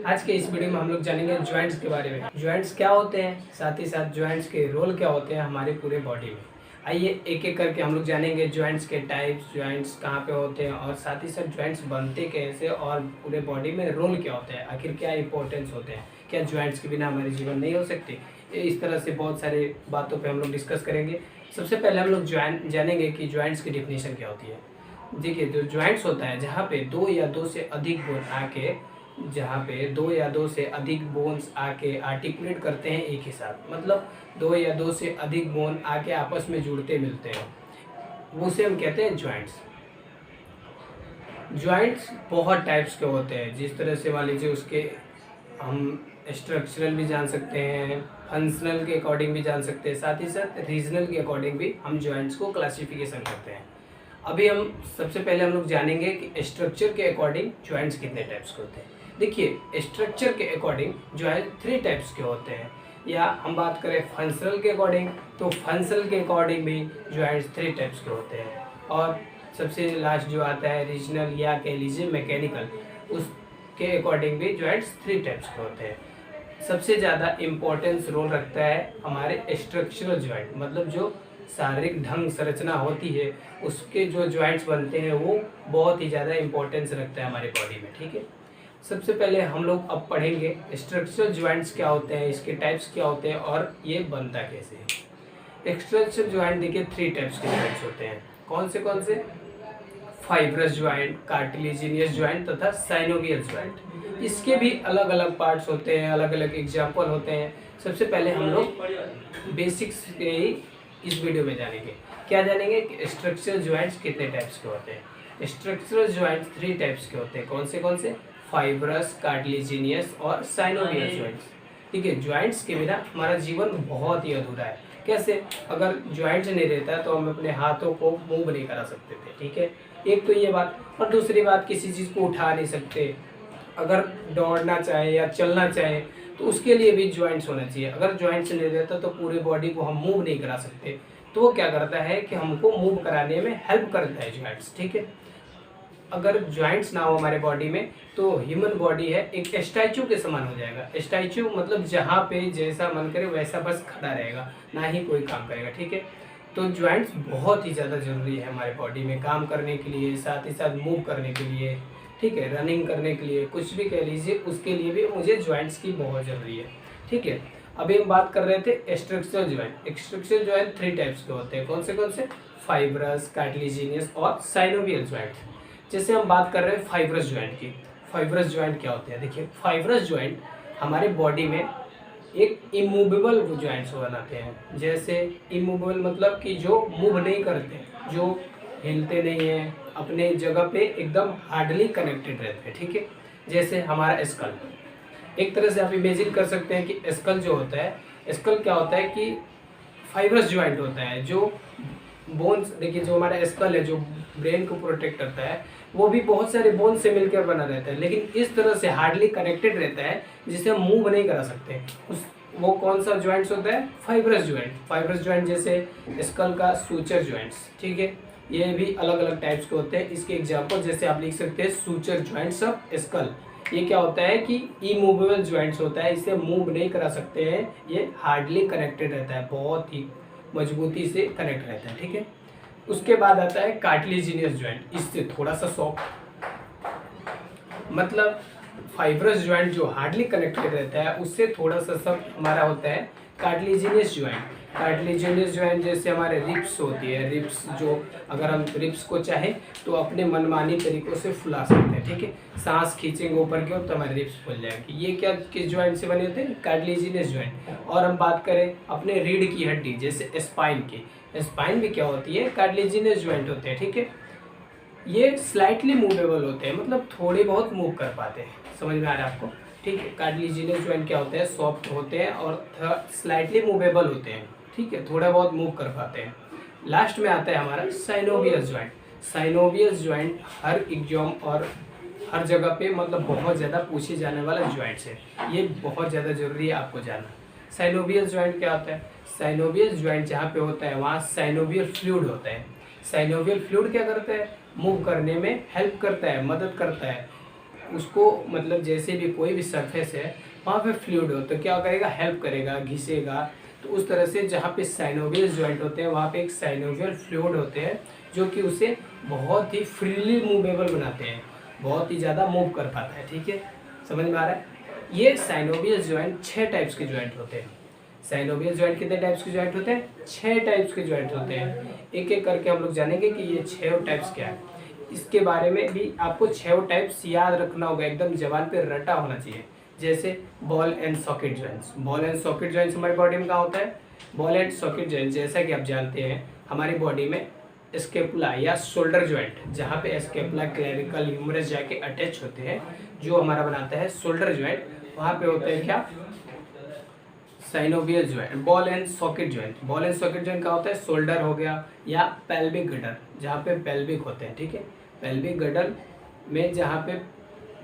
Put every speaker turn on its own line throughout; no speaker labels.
आज के इस वीडियो में हम लोग जानेंगे जॉइंट्स के बारे में। जॉइंट्स क्या होते हैं, साथ ही साथ जॉइंट्स के रोल क्या होते हैं हमारे पूरे बॉडी में। आइए एक एक करके हम लोग जानेंगे जॉइंट्स के टाइप्स, जॉइंट्स कहाँ पे होते हैं और साथ ही साथ जॉइंट्स बनते कैसे और पूरे बॉडी में रोल क्या होता है, आखिर क्या इंपॉर्टेंस होते हैं, क्या जॉइंट्स के बिना हमारे जीवन नहीं हो सकती। इस तरह से बहुत सारे बातों पे हम लोग डिस्कस करेंगे। सबसे पहले हम लोग जानेंगे कि जॉइंट्स की डिफिनेशन क्या होती है। देखिए, जो जॉइंट्स होता है जहाँ पे दो या दो से अधिक बोन आके बोन्स आके आर्टिकुलेट करते हैं एक ही साथ, मतलब दो या दो से अधिक बोन आके आपस में जुड़ते मिलते हैं, उसे हम कहते हैं जॉइंट्स। जॉइंट्स बहुत टाइप्स के होते हैं, जिस तरह से मान लीजिए उसके हम स्ट्रक्चरल भी जान सकते हैं, फंक्शनल के अकॉर्डिंग भी जान सकते हैं, साथ ही साथ रीजनल के अकॉर्डिंग भी हम जॉइंट्स को क्लासिफिकेशन करते हैं। अभी हम सबसे पहले हम लोग जानेंगे कि स्ट्रक्चर के अकॉर्डिंग जॉइंट्स कितने टाइप्स के होते हैं। देखिए, स्ट्रक्चर के अकॉर्डिंग जॉइंट 3 टाइप्स के होते हैं, या हम बात करें फंक्शनल के अकॉर्डिंग तो फंक्शनल के अकॉर्डिंग भी जॉइंट्स 3 टाइप्स के होते हैं। और सबसे लास्ट जो आता है रीजनल या कह लीजिए मैकेनिकल, उसके अकॉर्डिंग भी जॉइंट्स 3 टाइप्स के होते हैं। सबसे ज़्यादा इम्पोर्टेंस रोल रखता है हमारे स्ट्रक्चरल जॉइंट, मतलब जो शारीरिक ढंग संरचना होती है उसके जो जॉइंट्स बनते हैं वो बहुत ही ज़्यादा इम्पोर्टेंस रखता है हमारे बॉडी में। ठीक है, सबसे पहले हम लोग अब पढ़ेंगे स्ट्रक्चरल जॉइंट्स क्या होते हैं, इसके टाइप्स क्या होते हैं और ये बनता कैसे है। स्ट्रक्चरल जॉइंट देखिए 3 टाइप्स के जॉइंट्स होते हैं। कौन से? फाइब्रस जॉइंट, कार्टिलेजिनियस जॉइंट तथा साइनोवियल जॉइंट। इसके भी अलग अलग पार्ट्स होते हैं, अलग अलग एग्जाम्पल होते हैं। सबसे पहले हम लोग बेसिक्स के ही इस वीडियो में जानेंगे। क्या जानेंगे कि स्ट्रक्चरल जॉइंट्स कितने टाइप्स के होते हैं। स्ट्रक्चरल जॉइंट्स 3 टाइप्स के होते हैं। कौन से? फाइब्रस, कार्टिलेजिनियस और साइनोवियल जॉइंट्स। ठीक है, जॉइंट्स के बिना हमारा जीवन बहुत ही अधूरा है। कैसे? अगर जॉइंट्स नहीं रहता तो हम अपने हाथों को मूव नहीं करा सकते थे। ठीक है, एक तो ये बात, और दूसरी बात किसी चीज़ को उठा नहीं सकते। अगर दौड़ना चाहे या चलना चाहे तो उसके लिए भी जॉइंट्स होना चाहिए। अगर जॉइंट्स नहीं रहता तो पूरे बॉडी को हम मूव नहीं करा सकते। तो वो क्या करता है कि हमको मूव कराने में हेल्प करता है जॉइंट्स। ठीक है, अगर जॉइंट्स ना हो हमारे बॉडी में तो ह्यूमन बॉडी है एक स्टैचू के समान हो जाएगा। स्टैचू मतलब जहाँ पे जैसा मन करे वैसा बस खड़ा रहेगा, ना ही कोई काम करेगा। ठीक है, तो जॉइंट्स बहुत ही ज़्यादा ज़रूरी है हमारे बॉडी में काम करने के लिए, साथ ही साथ मूव करने के लिए। ठीक है, रनिंग करने के लिए, कुछ भी कह लीजिए, उसके लिए भी मुझे जॉइंट्स की बहुत ज़रूरी है। ठीक है, अभी हम बात कर रहे थे structural joint. Structural joint 3 types के होते हैं। कौन से? फाइब्रस, कार्टिलेजिनियस और साइनोवियल जॉइंट। जैसे हम बात कर रहे हैं फाइब्रस जॉइंट की। फाइब्रस जॉइंट क्या होते हैं? देखिए, फाइब्रस जॉइंट हमारे बॉडी में एक इमूवेबल जॉइंट्स बनाते हैं। जैसे इमूवेबल मतलब कि जो मूव नहीं करते, जो हिलते नहीं हैं, अपने जगह पे एकदम हार्डली कनेक्टेड रहते हैं। ठीक है, जैसे हमारा स्कल। एक तरह से आप इमेजिन कर सकते हैं कि स्कल जो होता है, स्कल क्या होता है कि फाइब्रस जॉइंट होता है। जो बोन्स, देखिए जो हमारा स्कल है जो ब्रेन को प्रोटेक्ट करता है, वो भी बहुत सारे बोन से मिलकर बना रहता है, लेकिन इस तरह से हार्डली कनेक्टेड रहता है जिसे हम मूव नहीं करा सकते। वो कौन सा जॉइंट्स होता है? Fibrous joint. फाइब्रस जॉइंट जैसे स्कल का सूचर जॉइंट्स। ठीक है, ये भी अलग अलग टाइप्स के होते हैं। इसके एग्जाम्पल जैसे आप लिख सकते हैं सूचर जॉइंट्स ऑफ स्कल। ये क्या होता है कि इमूवेबल जॉइंट्स होता है, इसे मूव नहीं करा सकते हैं, ये हार्डली कनेक्टेड रहता है, बहुत ही मजबूती से कनेक्ट रहता है। ठीक है, उसके बाद आता है कार्टिलेजिनियस जॉइंट। इससे थोड़ा सा सॉफ्ट, मतलब फाइब्रस जॉइंट जो हार्डली कनेक्टेड रहता है उससे थोड़ा सा सॉफ्ट हमारा होता है कार्टिलेजिनियस जॉइंट। कार्टिलेजिनियस जॉइंट जैसे हमारे रिब्स होती है, रिब्स जो अगर हम रिब्स को चाहे तो अपने मनमानी तरीकों से फुला सकते हैं। ठीक है, सांस खींचेंगे ऊपर की ओर तो हमारे रिब्स फुल जाएंगे। ये क्या किस जॉइंट से बने होते हैं? Cartilaginous joint. और हम बात करें अपने रीढ़ की हड्डी जैसे स्पाइन की, स्पाइन भी क्या होती है? कार्टिलेजिनियस जॉइंट होते हैं। ठीक है, ये स्लाइटली मूवेबल होते हैं, मतलब थोड़े बहुत मूव कर पाते हैं। समझ में आ रहा है आपको? ठीक है, कार्टिलेजिनियस जॉइंट क्या होते हैं? सॉफ्ट होते हैं और स्लाइटली मूवेबल होते हैं। ठीक है, थोड़ा बहुत मूव कर पाते हैं। लास्ट में आता है हमारा साइनोवियल जॉइंट। साइनोवियल जॉइंट हर एग्जाम और हर जगह पे मतलब बहुत ज़्यादा पूछे जाने वाला जॉइंट्स है, ये बहुत ज़्यादा जरूरी है आपको जानना। साइनोवियल जॉइंट क्या होता है? साइनोवियल जॉइंट जहाँ पे होता है वहाँ साइनोवियल फ्लूइड होता है। साइनोवियल फ्लूइड क्या करता है? मूव करने में हेल्प करता है, मदद करता है। उसको मतलब जैसे भी कोई भी सरफेस है वहाँ पे फ्लूइड हो तो क्या करेगा, हेल्प करेगा, घिसेगा। तो उस तरह से जहाँ पे साइनोवियल जॉइंट होते हैं वहाँ पे एक साइनोवियल फ्लूइड होते हैं जो कि उसे बहुत ही फ्रीली मूवेबल बनाते हैं, बहुत ही ज़्यादा मूव कर पाता है। ठीक है, समझ में आ रहा है। ये साइनोवियल जॉइंट 6 टाइप्स के जॉइंट होते हैं। साइनोवियल जॉइंट कितने टाइप्स के जॉइंट होते हैं? 6 टाइप्स के जॉइंट होते हैं। एक एक करके हम लोग जानेंगे कि ये 6 टाइप्स क्या है। इसके बारे में भी आपको 6 टाइप्स याद रखना होगा, एकदम जबान पे रटा होना चाहिए। जैसे ball and socket joints. Ball and socket joints हमारी बॉडी में कहाँ होता है? बॉल एंड सॉकेट जॉइंट जैसा कि आप जानते हैं हमारी बॉडी में स्केपुला या शोल्डर जॉइंट, जहाँ पे स्केपुला क्लेविकल ह्यूमरस जाके अटैच होते हैं, जो हमारा बनाता है शोल्डर जॉइंट, वहाँ पे होता है क्या? Synovial joint. Ball and socket joint. Ball and socket joint का होता है शोल्डर हो गया या पेल्विक गडर, जहाँ पे पेल्विक होते हैं। ठीक है, पेल्विक गडर में जहाँ पे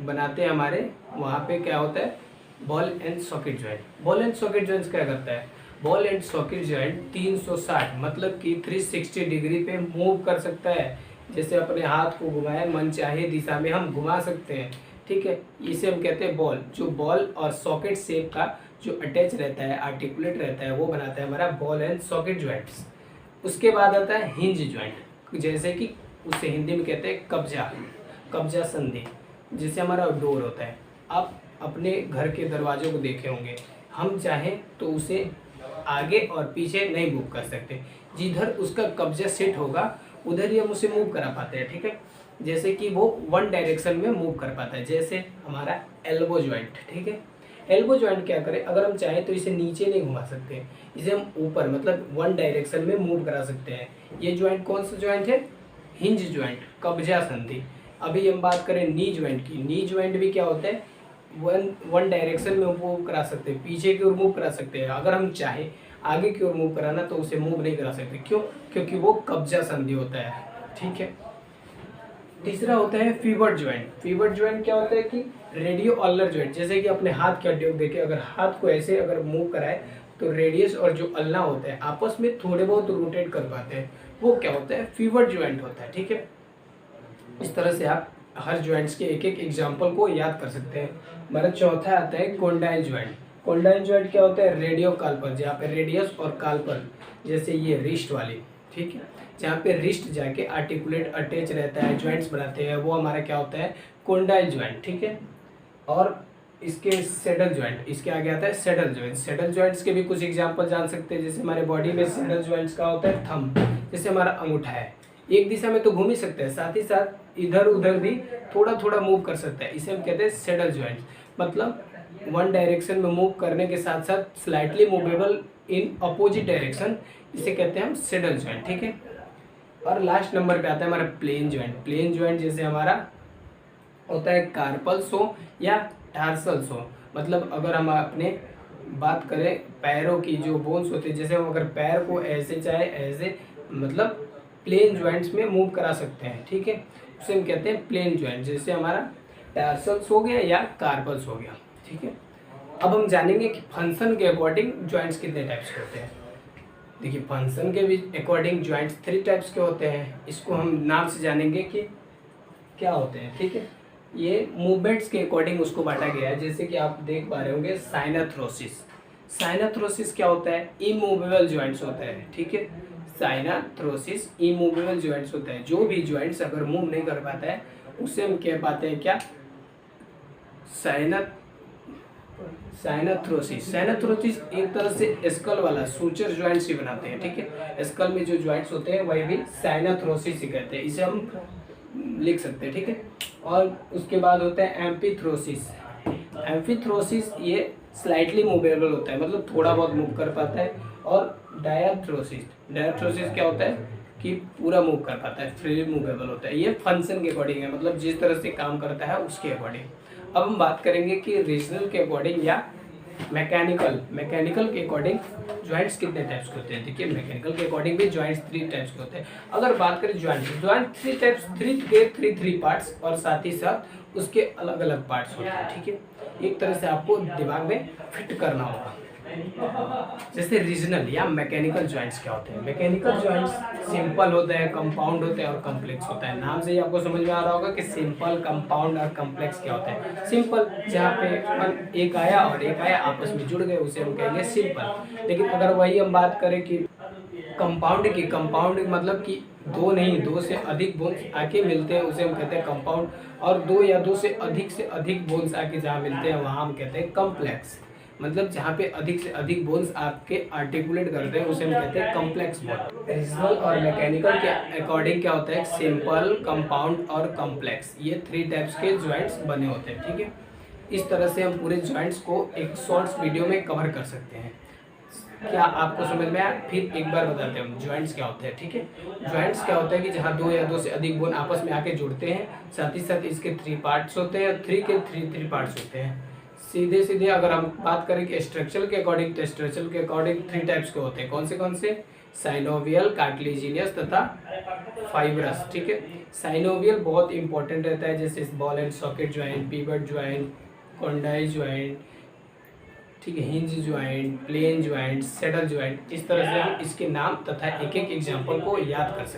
बनाते हैं हमारे, वहाँ पे क्या होता है? Ball and socket joint. Ball and socket joint क्या करता है? बॉल एंड सॉकेट जॉइंट 360 मतलब कि 360 डिग्री पे मूव कर सकता है। जैसे अपने हाथ को घुमाए मन चाहे दिशा में हम घुमा सकते हैं। ठीक है, इसे हम कहते हैं बॉल। जो बॉल और सॉकेट शेप का जो अटैच रहता है, आर्टिकुलेट रहता है, वो बनाता है हमारा बॉल एंड सॉकेट जॉइंट्स। उसके बाद आता है हिंज जॉइंट, जैसे कि उसे हिंदी में कहते हैं कब्जा, कब्जा संधि, जिससे हमारा डोर होता है। आप अपने घर के दरवाजों को देखे होंगे, हम चाहें तो उसे आगे और पीछे नहीं मूव कर सकते, जिधर उसका कब्जा सेट होगा उधर ही हम उसे मूव करा पाते हैं। ठीक है, जैसे कि वो वन डायरेक्शन में मूव कर पाता है, जैसे हमारा एल्बो जॉइंट। ठीक है, एल्बो जॉइंट क्या करे, अगर हम चाहें तो इसे नीचे नहीं घुमा सकते, इसे हम ऊपर मतलब वन डायरेक्शन में मूव करा सकते हैं। ये जॉइंट कौन सा जॉइंट है? हिंज जॉइंट, कब्जा संधि। अभी हम बात करें नी जॉइंट की। नी जॉइंट भी क्या होता है? वन डायरेक्शन में मूव करा सकते हैं, पीछे की ओर मूव करा सकते हैं। अगर हम चाहे आगे की ओर मूव कराना तो उसे मूव नहीं करा सकते। क्यों? क्योंकि वो कब्जा संधि होता है। ठीक है, तीसरा होता है फीवर जॉइंट। फीवर जॉइंट क्या होता है कि रेडियो अल्नर जॉइंट, जैसे कि अपने हाथ के हड्डियों को देखे, अगर हाथ को ऐसे अगर मूव कराए तो रेडियस और जो अल्ना होता है आपस में थोड़े बहुत रोटेट कर पाते हैं, वो क्या होता है? फीवर जॉइंट होता है। ठीक है, इस तरह से आप हर जॉइंट्स के एक एक एग्जाम्पल को याद कर सकते हैं। हमारा चौथा आता है कोंडाइल जॉइंट। कोंडाइल जॉइंट क्या होता है? रेडियो कार्पल, जहाँ पे रेडियस और कार्पल, जैसे ये रिस्ट वाली, ठीक है, जहाँ पे रिस्ट जाके आर्टिकुलेट अटैच रहता है, जॉइंट्स बनाते हैं, वो हमारा क्या होता है? Condyle joint. ठीक है, और इसके सेडल जॉइंट, इसके आगे आता है सेडल जॉइंट। सेडल जॉइंट्स के भी कुछ एग्जांपल जान सकते हैं, जैसे हमारे बॉडी में सेडल जॉइंट्स का होता है थंब, जैसे हमारा अंगूठा है, एक दिशा में तो घूम ही सकते हैं, साथ ही साथ इधर उधर भी थोड़ा थोड़ा मूव कर सकता है, इसे हम कहते हैं सेडल जॉइंट्स। मतलब वन डायरेक्शन में मूव करने के साथ साथ slightly movable in opposite direction, इसे कहते हैं हम सेडल जॉइंट। ठीक है, और लास्ट नंबर पे आता है हमारा प्लेन जॉइंट। प्लेन जॉइंट जैसे हमारा होता है कार्पल सो या टार्सल सो। मतलब अगर हम अपने बात करें पैरों की, जो बोन्स होते हैं, जैसे हम अगर पैर को ऐसे चाहे ऐसे मतलब प्लेन जॉइंट्स में मूव करा सकते हैं। ठीक है, उसे हम कहते हैं प्लेन जॉइंट, जैसे हमारा टार्सल्स हो गया या कार्पल्स हो गया। ठीक है, अब हम जानेंगे कि फंक्शन के अकॉर्डिंग जॉइंट्स कितने टाइप्स के होते हैं। देखिए, फंक्शन के भी अकॉर्डिंग जॉइंट्स 3 टाइप्स के होते हैं। इसको हम नाम से जानेंगे कि क्या होते हैं। ठीक है, ये मूवमेंट्स के अकॉर्डिंग उसको बांटा गया है, जैसे कि आप देख पा रहे होंगे साइनाथ्रोसिस। साइनाथ्रोसिस क्या होता है? इमूवेबल जॉइंट्स होता है। ठीक है, साइनाथ्रोसिस इमूवेबल जॉइंट्स होता है, जो भी जॉइंट्स अगर मूव नहीं कर पाता है उसे हम कह पाते हैं क्या? साइनाथ्रोसिस। साइनाथ्रोसिस एक तरह से स्कल वाला सूचर जॉइंट्स ही बनाते हैं। ठीक है, स्कल में जो जॉइंट्स होते हैं वही भी साइनाथ्रोसिस ही कहते हैं, इसे हम लिख सकते हैं। ठीक है, और उसके बाद होता है एम्फीथ्रोसिस। एम्फीथ्रोसिस ये स्लाइटली मूवेबल होता है, मतलब थोड़ा बहुत मूव कर पाता है। और डायाथ्रोसिस, डायाथ्रोसिस क्या होता है कि पूरा मूव कर पाता है, फ्री मूवेबल होता है। ये फंक्शन के अकॉर्डिंग है, मतलब जिस तरह से काम करता है उसके अकॉर्डिंग। अब हम बात करेंगे कि रीजनल के अकॉर्डिंग या मैकेनिकल के अकॉर्डिंग जॉइंट्स कितने टाइप्स के होते हैं। देखिए, मैकेनिकल के अकॉर्डिंग भी जॉइंट्स 3 टाइप्स के होते हैं। अगर बात करें जॉइंट 3 टाइप्स, 3 पार्ट्स और साथ ही साथ उसके अलग अलग पार्ट्स होते हैं। ठीक है, एक तरह से आपको दिमाग में फिट करना होगा। जैसे रीजनल या मैकेनिकल जॉइंट्स क्या होते हैं। मैकेनिकल जॉइंट्स सिंपल होते हैं, कंपाउंड होते हैं और कॉम्प्लेक्स होता है। नाम से ही आपको समझ में आ रहा होगा कि सिंपल, कंपाउंड और कॉम्प्लेक्स क्या होता है। सिंपल जहाँ पे एक आया और एक आया आपस में जुड़ गए उसे हम कहेंगे सिंपल। लेकिन अगर वही हम बात करें कि कंपाउंड की, कंपाउंड मतलब कि दो नहीं, दो से अधिक बोन्स आके मिलते हैं उसे हम कहते हैं कंपाउंड। और दो या दो से अधिक बोन्स आके जहाँ मिलते हैं वहाँ हम कहते हैं कॉम्प्लेक्स। मतलब जहाँ पे अधिक से अधिक बोन्स आपके आर्टिकुलेट करते हैं उसे हम कहते हैं कॉम्प्लेक्स बोन। रीजनल और मैकेनिकल के अकॉर्डिंग क्या होता है, सिंपल, कंपाउंड और कॉम्प्लेक्स, ये 3 टाइप्स के जॉइंट्स बने होते हैं। ठीक है, इस तरह से हम पूरे जॉइंट्स को एक शॉर्ट्स वीडियो में कवर कर सकते हैं। क्या आपको समझ में आया? फिर एक बार बताते हैं हम जॉइंट्स क्या होते हैं। ठीक है, जॉइंट्स क्या होता है कि जहाँ दो या दो से अधिक बोन आपस में आके जुड़ते हैं, साथ ही साथ इसके 3 पार्ट्स होते हैं, 3 के 3 पार्ट्स होते हैं। सीधे सीधे अगर हम बात करें कि स्ट्रक्चर के अकॉर्डिंग, तो स्ट्रक्चर के अकॉर्डिंग 3 टाइप्स के होते हैं। कौन से? साइनोवियल, कार्टिलेजिनियस तथा फाइब्रस। ठीक है, साइनोवियल बहुत इंपॉर्टेंट रहता है, जैसे ball and socket joint, pivot joint, condyle joint, ठीक है, hinge joint, plane joint, saddle joint. इस तरह से हम इसके नाम तथा एक एक एग्जाम्पल को याद कर सकते हैं।